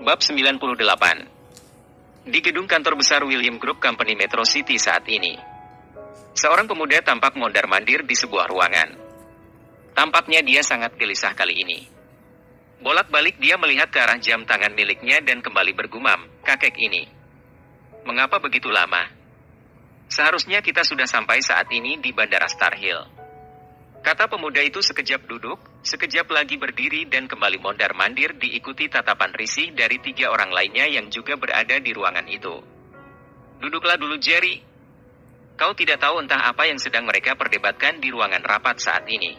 Bab 98. Di gedung kantor besar William Group Company Metro City saat ini, seorang pemuda tampak mondar-mandir di sebuah ruangan. Tampaknya dia sangat gelisah kali ini. Bolak-balik dia melihat ke arah jam tangan miliknya dan kembali bergumam, "Kakek ini. Mengapa begitu lama? Seharusnya kita sudah sampai saat ini di Bandara Star Hill." Kata pemuda itu sekejap duduk, sekejap lagi berdiri dan kembali mondar-mandir diikuti tatapan risih dari 3 orang lainnya yang juga berada di ruangan itu. "Duduklah dulu, Jerry. Kau tidak tahu entah apa yang sedang mereka perdebatkan di ruangan rapat saat ini,"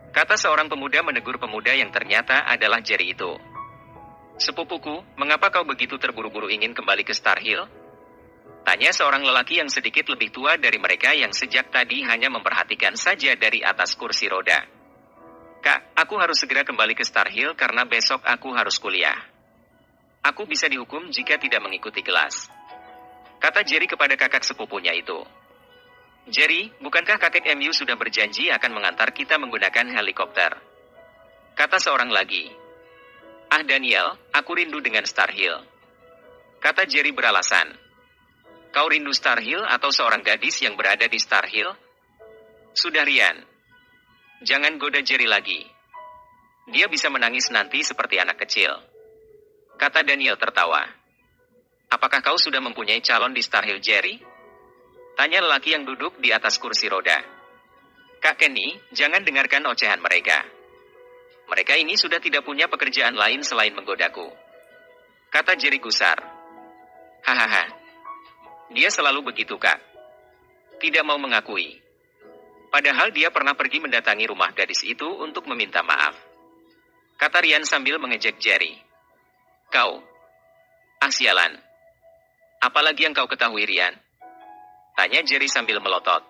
kata seorang pemuda menegur pemuda yang ternyata adalah Jerry itu. "Sepupuku, mengapa kau begitu terburu-buru ingin kembali ke Star Hill?" tanya seorang lelaki yang sedikit lebih tua dari mereka yang sejak tadi hanya memperhatikan saja dari atas kursi roda. "Kak, aku harus segera kembali ke Star Hill karena besok aku harus kuliah. Aku bisa dihukum jika tidak mengikuti kelas," kata Jerry kepada kakak sepupunya itu. "Jerry, bukankah kakek MU sudah berjanji akan mengantar kita menggunakan helikopter?" kata seorang lagi. "Ah Daniel, aku rindu dengan Star Hill," kata Jerry beralasan. "Kau rindu Star Hill atau seorang gadis yang berada di Star Hill?" "Sudah Rian. Jangan goda Jerry lagi. Dia bisa menangis nanti seperti anak kecil," kata Daniel tertawa. "Apakah kau sudah mempunyai calon di Star Hill, Jerry?" tanya lelaki yang duduk di atas kursi roda. "Kak Kenny, jangan dengarkan ocehan mereka. Mereka ini sudah tidak punya pekerjaan lain selain menggodaku," kata Jerry gusar. "Hahaha. Dia selalu begitu, Kak. Tidak mau mengakui. Padahal dia pernah pergi mendatangi rumah gadis itu untuk meminta maaf," kata Rian sambil mengejek Jerry. "Kau. Ah sialan. Apalagi yang kau ketahui, Rian?" tanya Jerry sambil melotot.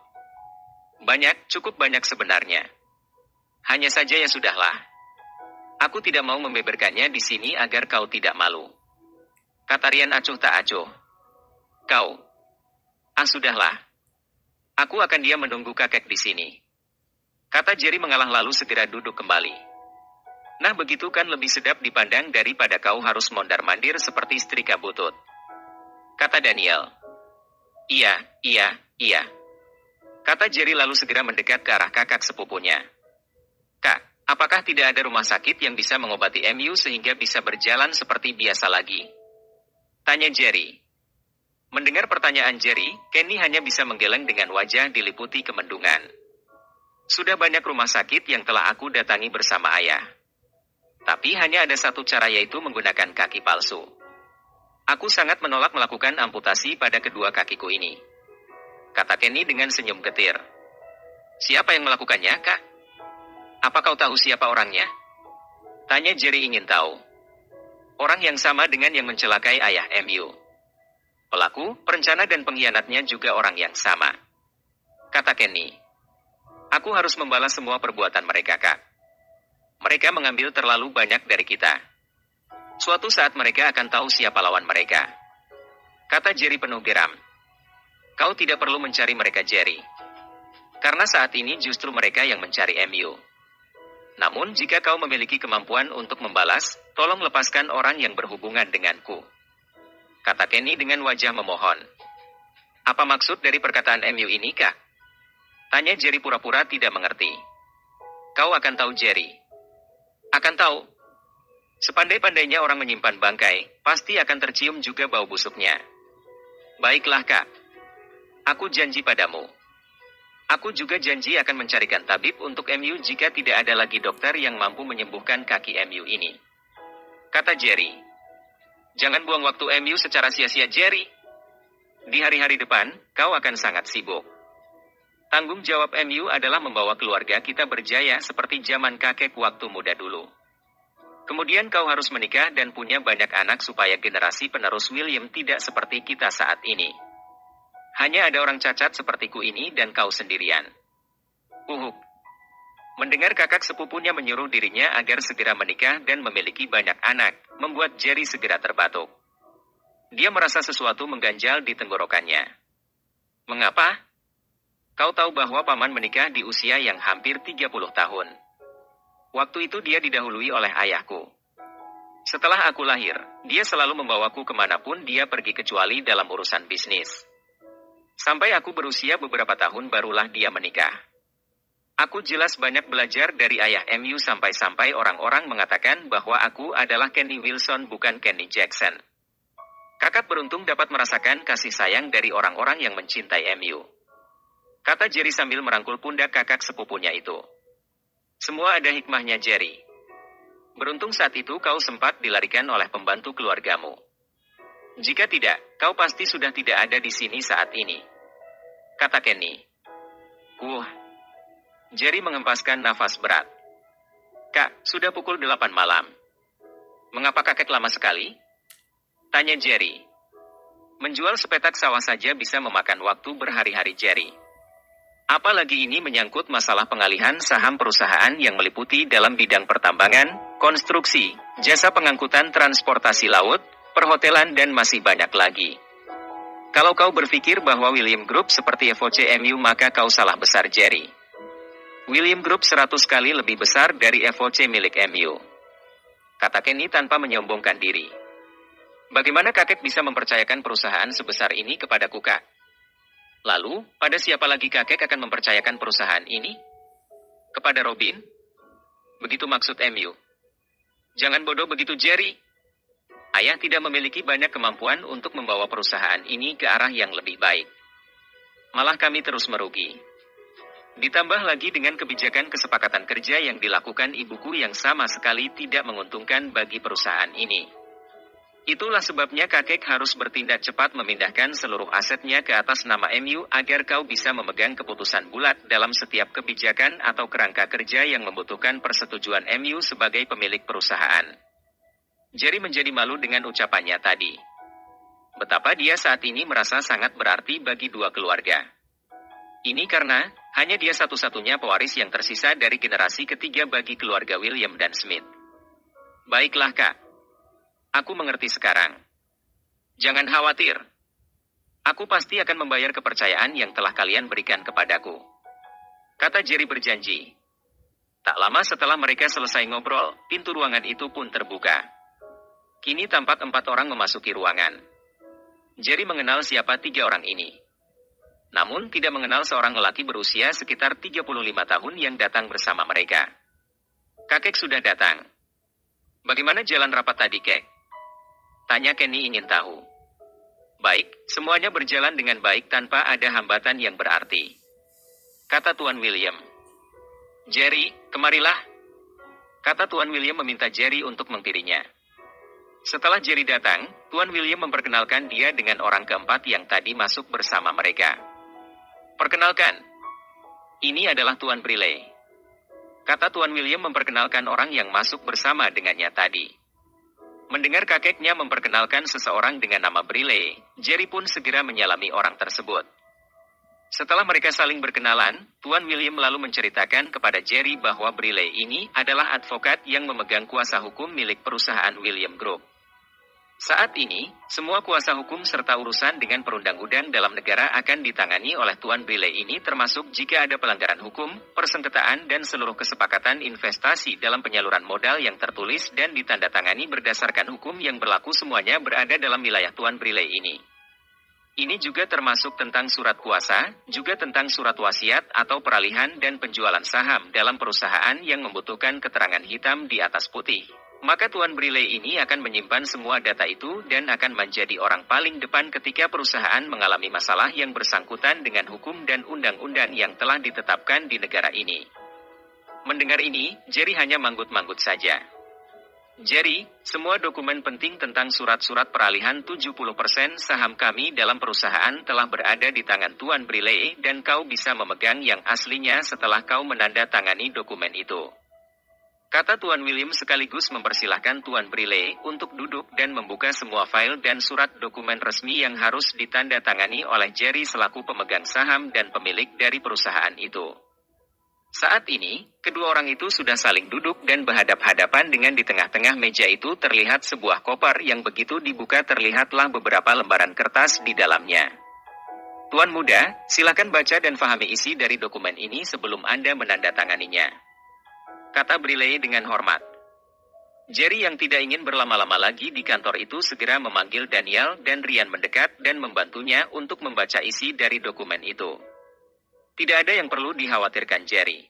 "Banyak, cukup banyak sebenarnya. Hanya saja ya sudahlah. Aku tidak mau membeberkannya di sini agar kau tidak malu," kata Rian acuh tak acuh. "Kau. Ah sudahlah. Aku akan diam menunggu kakek di sini," kata Jerry mengalah lalu segera duduk kembali. "Nah begitu kan lebih sedap dipandang daripada kau harus mondar-mandir seperti setrika butut," kata Daniel. Iya, iya," kata Jerry lalu segera mendekat ke arah kakak sepupunya. "Kak, apakah tidak ada rumah sakit yang bisa mengobati MU sehingga bisa berjalan seperti biasa lagi?" tanya Jerry. Mendengar pertanyaan Jerry, Kenny hanya bisa menggeleng dengan wajah diliputi kemendungan. "Sudah banyak rumah sakit yang telah aku datangi bersama ayah. Tapi hanya ada satu cara yaitu menggunakan kaki palsu. Aku sangat menolak melakukan amputasi pada kedua kakiku ini," kata Kenny dengan senyum getir. "Siapa yang melakukannya, Kak? Apa kau tahu siapa orangnya?" tanya Jerry ingin tahu. "Orang yang sama dengan yang mencelakai ayah MU. Pelaku, perencana dan pengkhianatnya juga orang yang sama," kata Kenny. "Aku harus membalas semua perbuatan mereka, Kak. Mereka mengambil terlalu banyak dari kita. Suatu saat mereka akan tahu siapa lawan mereka," kata Jerry penuh geram. "Kau tidak perlu mencari mereka, Jerry. Karena saat ini justru mereka yang mencari MU. Namun jika kau memiliki kemampuan untuk membalas, tolong lepaskan orang yang berhubungan denganku," kata Kenny dengan wajah memohon. "Apa maksud dari perkataan MU ini, Kak?" tanya Jerry pura-pura tidak mengerti. "Kau akan tahu, Jerry. Akan tahu. Sepandai-pandainya orang menyimpan bangkai, pasti akan tercium juga bau busuknya. Baiklah, Kak. Aku janji padamu. Aku juga janji akan mencarikan tabib untuk MU jika tidak ada lagi dokter yang mampu menyembuhkan kaki MU ini," kata Jerry. "Jangan buang waktu MU secara sia-sia, Jerry. Di hari-hari depan, kau akan sangat sibuk. Tanggung jawab MU adalah membawa keluarga kita berjaya seperti zaman kakek waktu muda dulu. Kemudian kau harus menikah dan punya banyak anak supaya generasi penerus William tidak seperti kita saat ini. Hanya ada orang cacat sepertiku ini dan kau sendirian." Uhuk. Mendengar kakak sepupunya menyuruh dirinya agar segera menikah dan memiliki banyak anak, membuat Jerry segera terbatuk. Dia merasa sesuatu mengganjal di tenggorokannya. "Mengapa? Kau tahu bahwa paman menikah di usia yang hampir 30 tahun. Waktu itu dia didahului oleh ayahku. Setelah aku lahir, dia selalu membawaku kemanapun dia pergi kecuali dalam urusan bisnis. Sampai aku berusia beberapa tahun barulah dia menikah. Aku jelas banyak belajar dari ayah MU sampai-sampai orang-orang mengatakan bahwa aku adalah Kenny Wilson bukan Kenny Jackson. Kakak beruntung dapat merasakan kasih sayang dari orang-orang yang mencintai MU. Kata Jerry sambil merangkul pundak kakak sepupunya itu. Semua ada hikmahnya Jerry. Beruntung saat itu kau sempat dilarikan oleh pembantu keluargamu. Jika tidak, kau pasti sudah tidak ada di sini saat ini. Kata Kenny. Jerry mengempaskan nafas berat. Kak, sudah pukul 8 malam. Mengapa kakek lama sekali? Tanya Jerry. Menjual sepetak sawah saja bisa memakan waktu berhari-hari Jerry. Apalagi ini menyangkut masalah pengalihan saham perusahaan yang meliputi dalam bidang pertambangan, konstruksi, jasa pengangkutan transportasi laut, perhotelan dan masih banyak lagi. Kalau kau berpikir bahwa William Group seperti FOC MU maka kau salah besar Jerry. William Group 100 kali lebih besar dari FOC milik MU. Kata Kenny tanpa menyombongkan diri. Bagaimana kakek bisa mempercayakan perusahaan sebesar ini kepadaku kak? Lalu, pada siapa lagi kakek akan mempercayakan perusahaan ini? Kepada Robin? Begitu maksud MU. Jangan bodoh begitu Jerry. Ayah tidak memiliki banyak kemampuan untuk membawa perusahaan ini ke arah yang lebih baik. Malah kami terus merugi. Ditambah lagi dengan kebijakan kesepakatan kerja yang dilakukan ibuku yang sama sekali tidak menguntungkan bagi perusahaan ini. Itulah sebabnya kakek harus bertindak cepat memindahkan seluruh asetnya ke atas nama MU agar kau bisa memegang keputusan bulat dalam setiap kebijakan atau kerangka kerja yang membutuhkan persetujuan MU sebagai pemilik perusahaan. Jerry menjadi malu dengan ucapannya tadi. Betapa dia saat ini merasa sangat berarti bagi dua keluarga. Ini karena hanya dia satu-satunya pewaris yang tersisa dari generasi ketiga bagi keluarga William dan Smith. Baiklah kak. Aku mengerti sekarang. Jangan khawatir. Aku pasti akan membayar kepercayaan yang telah kalian berikan kepadaku. Kata Jerry berjanji. Tak lama setelah mereka selesai ngobrol, pintu ruangan itu pun terbuka. Kini tampak 4 orang memasuki ruangan. Jerry mengenal siapa 3 orang ini. Namun tidak mengenal seorang lelaki berusia sekitar 35 tahun yang datang bersama mereka. Kakek sudah datang. Bagaimana jalan rapat tadi, kek? Tanya Kenny ingin tahu. Baik, semuanya berjalan dengan baik tanpa ada hambatan yang berarti. Kata Tuan William. Jerry, kemarilah. Kata Tuan William meminta Jerry untuk mengtirinya. Setelah Jerry datang, Tuan William memperkenalkan dia dengan orang keempat yang tadi masuk bersama mereka. Perkenalkan, ini adalah Tuan Briley. Kata Tuan William memperkenalkan orang yang masuk bersama dengannya tadi. Mendengar kakeknya memperkenalkan seseorang dengan nama Briley, Jerry pun segera menyalami orang tersebut. Setelah mereka saling berkenalan, Tuan William lalu menceritakan kepada Jerry bahwa Briley ini adalah advokat yang memegang kuasa hukum milik perusahaan William Group. Saat ini, semua kuasa hukum serta urusan dengan perundang-undangan dalam negara akan ditangani oleh Tuan Briley ini termasuk jika ada pelanggaran hukum, persengketaan dan seluruh kesepakatan investasi dalam penyaluran modal yang tertulis dan ditandatangani berdasarkan hukum yang berlaku semuanya berada dalam wilayah Tuan Briley ini. Ini juga termasuk tentang surat kuasa, juga tentang surat wasiat atau peralihan dan penjualan saham dalam perusahaan yang membutuhkan keterangan hitam di atas putih. Maka Tuan Briley ini akan menyimpan semua data itu dan akan menjadi orang paling depan ketika perusahaan mengalami masalah yang bersangkutan dengan hukum dan undang-undang yang telah ditetapkan di negara ini. Mendengar ini, Jerry hanya manggut-manggut saja. Jerry, semua dokumen penting tentang surat-surat peralihan 70% saham kami dalam perusahaan telah berada di tangan Tuan Briley dan kau bisa memegang yang aslinya setelah kau menandatangani dokumen itu. Kata Tuan William sekaligus mempersilahkan Tuan Briley untuk duduk dan membuka semua file dan surat dokumen resmi yang harus ditandatangani oleh Jerry selaku pemegang saham dan pemilik dari perusahaan itu. Saat ini, kedua orang itu sudah saling duduk dan berhadap-hadapan dengan di tengah-tengah meja itu terlihat sebuah koper yang begitu dibuka terlihatlah beberapa lembaran kertas di dalamnya. Tuan muda, silakan baca dan fahami isi dari dokumen ini sebelum Anda menandatanganinya. Kata Briley dengan hormat. Jerry yang tidak ingin berlama-lama lagi di kantor itu segera memanggil Daniel dan Ryan mendekat dan membantunya untuk membaca isi dari dokumen itu. Tidak ada yang perlu dikhawatirkan Jerry.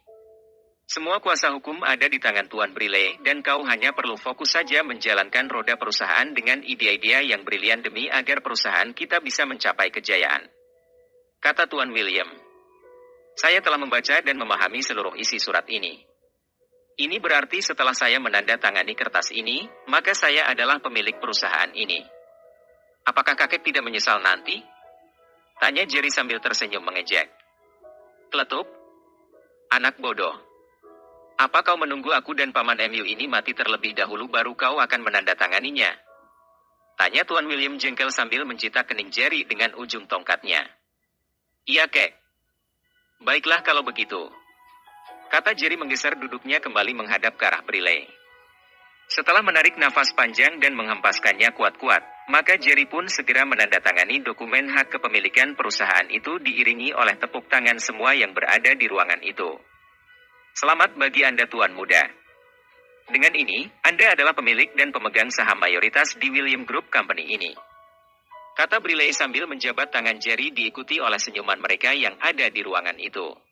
Semua kuasa hukum ada di tangan Tuan Briley dan kau hanya perlu fokus saja menjalankan roda perusahaan dengan ide-ide yang brilian demi agar perusahaan kita bisa mencapai kejayaan. Kata Tuan William. Saya telah membaca dan memahami seluruh isi surat ini. Ini berarti setelah saya menandatangani kertas ini, maka saya adalah pemilik perusahaan ini. Apakah kakek tidak menyesal nanti? Tanya Jerry sambil tersenyum mengejek. Kletup. Anak bodoh. Apa kau menunggu aku dan Paman MU ini mati terlebih dahulu baru kau akan menandatanganinya? Tanya Tuan William jengkel sambil mencita kening Jerry dengan ujung tongkatnya. Iya kek. Baiklah kalau begitu. Kata Jerry menggeser duduknya kembali menghadap ke arah Briley. Setelah menarik nafas panjang dan menghempaskannya kuat-kuat, maka Jerry pun segera menandatangani dokumen hak kepemilikan perusahaan itu diiringi oleh tepuk tangan semua yang berada di ruangan itu. Selamat bagi Anda Tuan Muda. Dengan ini, Anda adalah pemilik dan pemegang saham mayoritas di William Group Company ini. Kata Briley sambil menjabat tangan Jerry diikuti oleh senyuman mereka yang ada di ruangan itu.